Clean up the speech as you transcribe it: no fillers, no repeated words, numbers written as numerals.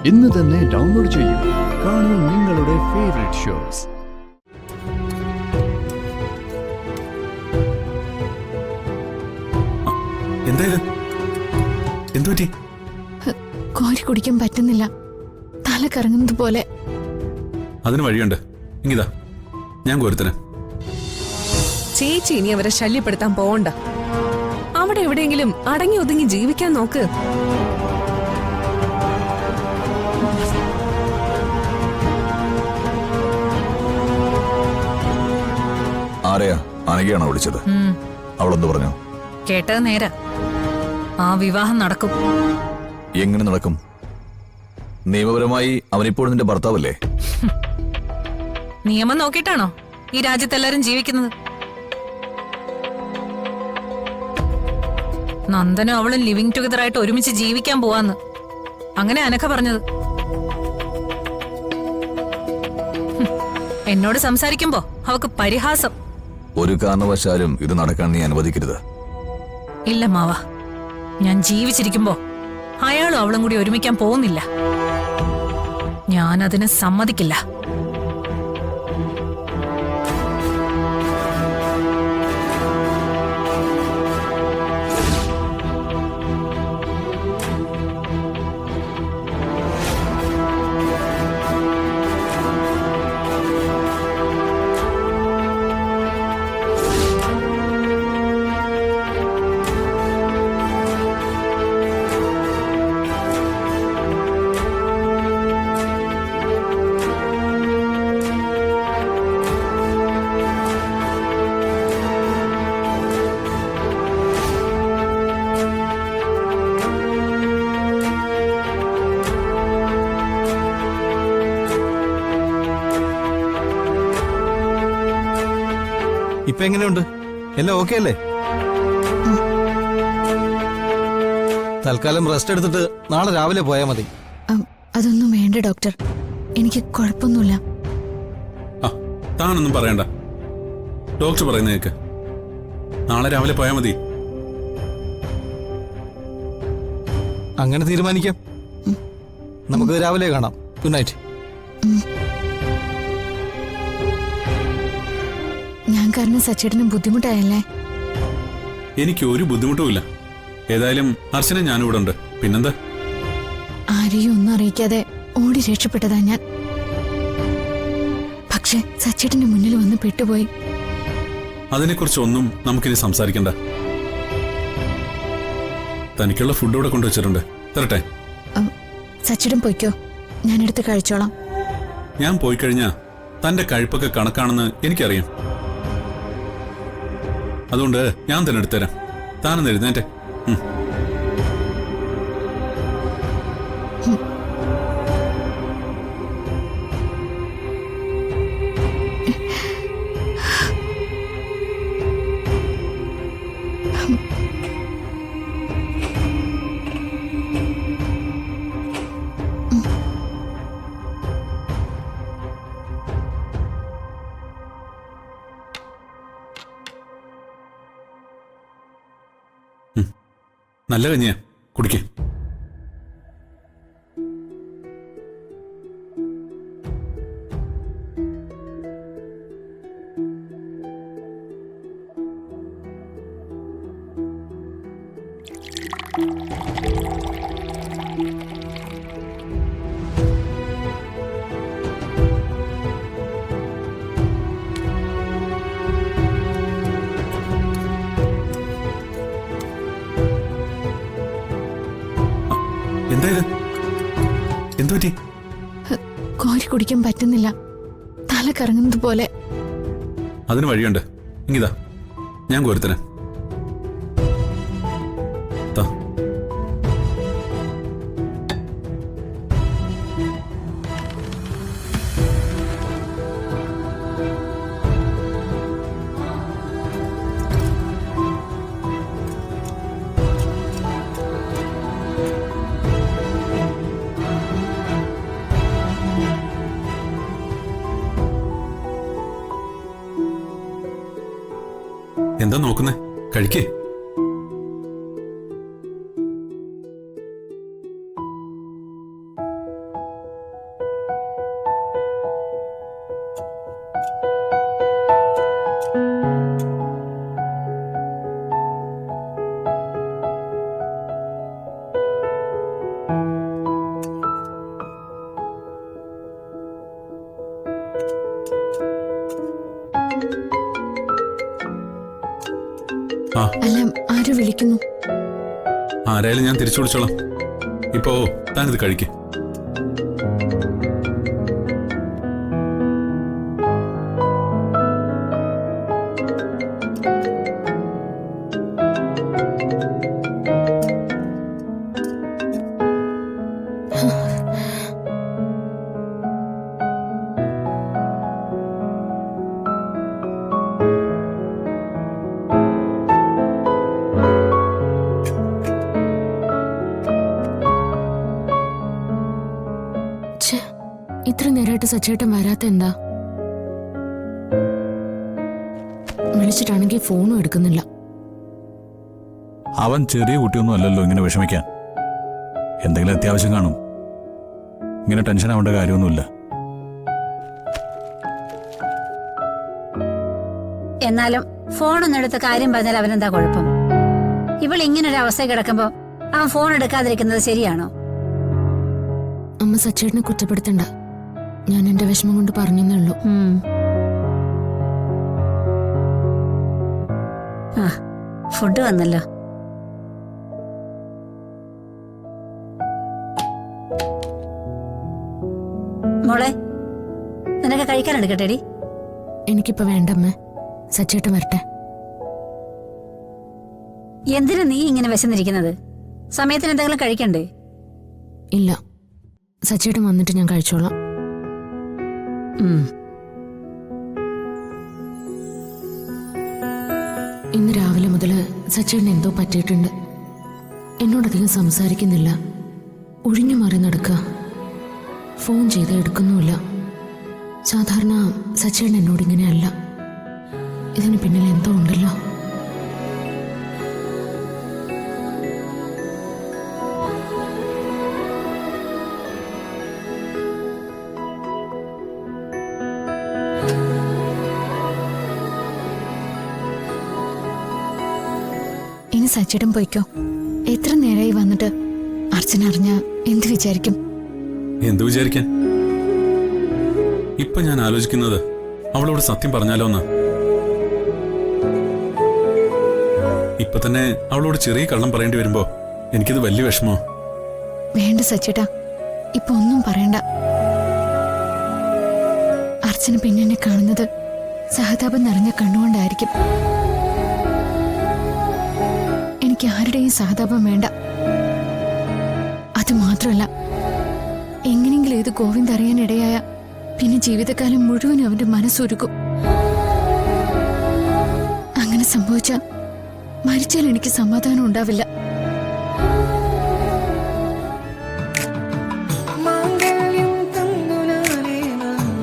ഇന്ന് തന്നെ ഡൗൺലോഡ് ചെയ്യൂ. കാണൂ നിങ്ങളുടെ ഫേവറേറ്റ് ഷോസ്. എന്തുപറ്റി? കോരി കുടിക്കാൻ പറ്റുന്നില്ല, തല കറങ്ങുന്നത് പോലെ. അതിന് വഴിയുണ്ട്, ഇങ്ങിതാ ഞാൻ കോരുത്തനെ. ചേച്ചി ഇനി അവരെ ശല്യപ്പെടുത്താൻ പോവണ്ട. അവിടെ എവിടെയെങ്കിലും അടങ്ങി ഒതുങ്ങി ജീവിക്കാൻ നോക്ക്. ആരെയാ? അനഘയാണോ വിളിച്ചത്? അവളെന്ത് പറഞ്ഞു? കേട്ടത് നേരാ. ആ വിവാഹം നടക്കും. എങ്ങനെ നടക്കും? നിയമപരമായി അവനിപ്പോഴും നിന്റെ ഭർത്താവല്ലേ? നിയമം നോക്കിയിട്ടാണോ ഈ രാജ്യത്തെല്ലാരും ജീവിക്കുന്നത്? നന്ദനും അവളും ലിവിങ് ടുഗദർ ആയിട്ട് ഒരുമിച്ച് ജീവിക്കാൻ പോവാന്ന് അങ്ങനെ അനഘ പറഞ്ഞത്. എന്നോട് സംസാരിക്കുമ്പോ അവക്ക് പരിഹാസം. ഒരു കാരണവശാലും ഇത് നടക്കാൻ നീ അനുവദിക്കരുത്. ഇല്ല മാവ, ഞാൻ ജീവിച്ചിരിക്കുമ്പോ അയാളും അവളും കൂടി ഒരുമിക്കാൻ പോകുന്നില്ല. ഞാൻ അതിന് സമ്മതിക്കില്ല. ഇപ്പൊ എങ്ങനെയുണ്ട്? എല്ലാം ഓക്കെ അല്ലേ? തൽക്കാലം റെസ്റ്റ് എടുത്തിട്ട് നാളെ രാവിലെ പോയാൽ മതി. അതൊന്നും വേണ്ട ഡോക്ടർ, എനിക്ക് കുഴപ്പമൊന്നുമില്ല. താനൊന്നും പറയണ്ട, ഡോക്ടർ പറയുന്ന കേക്ക്. നാളെ രാവിലെ പോയാൽ മതി. അങ്ങനെ തീരുമാനിക്കാം. നമുക്ക് രാവിലെ കാണാം. Good night. ഞാൻ കാരണം സച്ചേട്ടന് ബുദ്ധിമുട്ടായല്ലേ? എനിക്ക് ഒരു ബുദ്ധിമുട്ടുമില്ല. ഏതായാലും അർച്ചന ഞാനിവിടെ ഉണ്ട്. പിന്നെന്താ? ആരെയും ഒന്നും അറിയിക്കാതെ ഓടി രക്ഷപ്പെട്ടതാ ഞാൻ. പക്ഷെ സച്ചേട്ടന്റെ മുന്നിൽ വന്ന് പെട്ടുപോയി. അതിനെക്കുറിച്ചൊന്നും നമുക്കിനി സംസാരിക്കണ്ട. തനിക്കുള്ള ഫുഡ് ഇവിടെ കൊണ്ടുവച്ചിട്ടുണ്ട്, തരട്ടെ? സച്ചേട്ടൻ പൊയ്ക്കോ, ഞാനെടുത്ത് കഴിച്ചോളാം. ഞാൻ പോയി കഴിഞ്ഞാ തന്റെ കഴിപ്പൊക്കെ കണക്കാണെന്ന് എനിക്കറിയാം. അതുകൊണ്ട് ഞാൻ തന്നെ എടുത്തുതരാം. താനൊന്ന് എഴുന്നേറ്റെ. നല്ല കഞ്ഞിയാ, കുടിക്കേ. എന്തുപറ്റി? കോരി കുടിക്കാൻ പറ്റുന്നില്ല, തല കറങ്ങുന്നത് പോലെ. അതിന് വഴിയുണ്ട്, ഇങ്ങിതാ ഞാൻ കോരുത്തനെ. എന്താ നോക്കുന്നേ? കഴിക്കേ. ആ അല്ല, ആരോ വിളിക്കുന്നു. ആരായാലും ഞാൻ തിരിച്ചു വിളിച്ചോളാം. ഇപ്പോ താനിത് കഴിക്ക്. ഇത്ര നേരമായിട്ട് സച്ചേട്ടൻ വരാത്ത എന്താ? വിളിച്ചിട്ടാണെങ്കിൽ ഫോണും എടുക്കുന്നില്ല. അവൻ ചെറിയ കുട്ടിയൊന്നും അല്ലല്ലോ ഇങ്ങനെ വിഷമിക്കാൻ. എന്തെങ്കിലും അത്യാവശ്യം കാണും. ഇങ്ങനെ ടെൻഷൻ ആവേണ്ട കാര്യമൊന്നുമില്ല. എന്നാലും ഫോണൊന്നും എടുത്ത കാര്യം പറഞ്ഞാൽ അവനെന്താ കുഴപ്പം? ഇവൾ ഇങ്ങനൊരു അവസ്ഥ കിടക്കുമ്പോ അവൻ ഫോൺ എടുക്കാതിരിക്കുന്നത് ശരിയാണോ? അമ്മ സച്ചേട്ടനെ കുറ്റപ്പെടുത്തണ്ട. ഞാൻ എന്റെ വിഷമം കൊണ്ട് പറഞ്ഞേ ഉള്ളൂ. ആ, ഫുഡ് വന്നല്ലോ. മോളെ, നിനക്ക് കഴിക്കാൻ എടുക്കട്ടെടി. എനിക്കിപ്പോ വേണ്ടമ്മേ, സച്ചേട്ടൻ വരട്ടെ. എന്തിനാ നീ ഇങ്ങനെ വിശന്നിരിക്കുന്നത്? സമയത്തിന് എന്തെങ്കിലും കഴിക്കണ്ടേ? ഇല്ല, സച്ചേട്ടൻ വന്നിട്ട് ഞാൻ കഴിച്ചോളാം. ഇന്ന് രാവിലെ മുതൽ സച്ചേട്ടൻ എന്തോ പറ്റിയിട്ടുണ്ട്. എന്നോടധികം സംസാരിക്കുന്നില്ല, ഒഴിഞ്ഞു മാറി നടക്കുക. ഫോൺ ചെയ്ത് എടുക്കുന്നുമില്ല. സാധാരണ സച്ചേട്ടൻ എന്നോടിങ്ങനെയല്ല. ഇതിന് പിന്നിൽ എന്തോ ഉണ്ടല്ലോ. ഇനി സച്ചേട്ടൻ പോയിക്കോ. എത്ര നേരമായി വന്നിട്ട്? അർച്ചന അറിഞ്ഞ എന്ത് വിചാരിക്കും? എന്തു വിചാരിക്കാൻ? ഇപ്പൊ ഞാൻ ആലോചിക്കുന്നത് അവളോട് സത്യം പറഞ്ഞാലോ എന്നാ. ഇപ്പൊ തന്നെ അവളോട് ചെറിയ കള്ളം പറയേണ്ടി വരുമ്പോ എനിക്കിത് വലിയ വിഷമോ. വേണ്ട സച്ചേട്ടാ, ഇപ്പൊ ഒന്നും പറയണ്ട. അർച്ചന പിന്നെ എന്നെ കാണുന്നത് സഹതാപം നിറഞ്ഞ കണ്ണുകൊണ്ടായിരിക്കും. എനിക്ക് ആരുടെയും സഹതാപം വേണ്ട. അത് മാത്രമല്ല, എങ്ങനെയെങ്കിലും ഇത് ഗോവിന്ദ് അറിയാനിടയായ പിന്നെ ജീവിതകാലം മുഴുവനും അവന്റെ മനസ്സൊരുക്കും. അങ്ങനെ സംഭവിച്ചാൽ മരിച്ചാൽ എനിക്ക് സമാധാനം ഉണ്ടാവില്ല.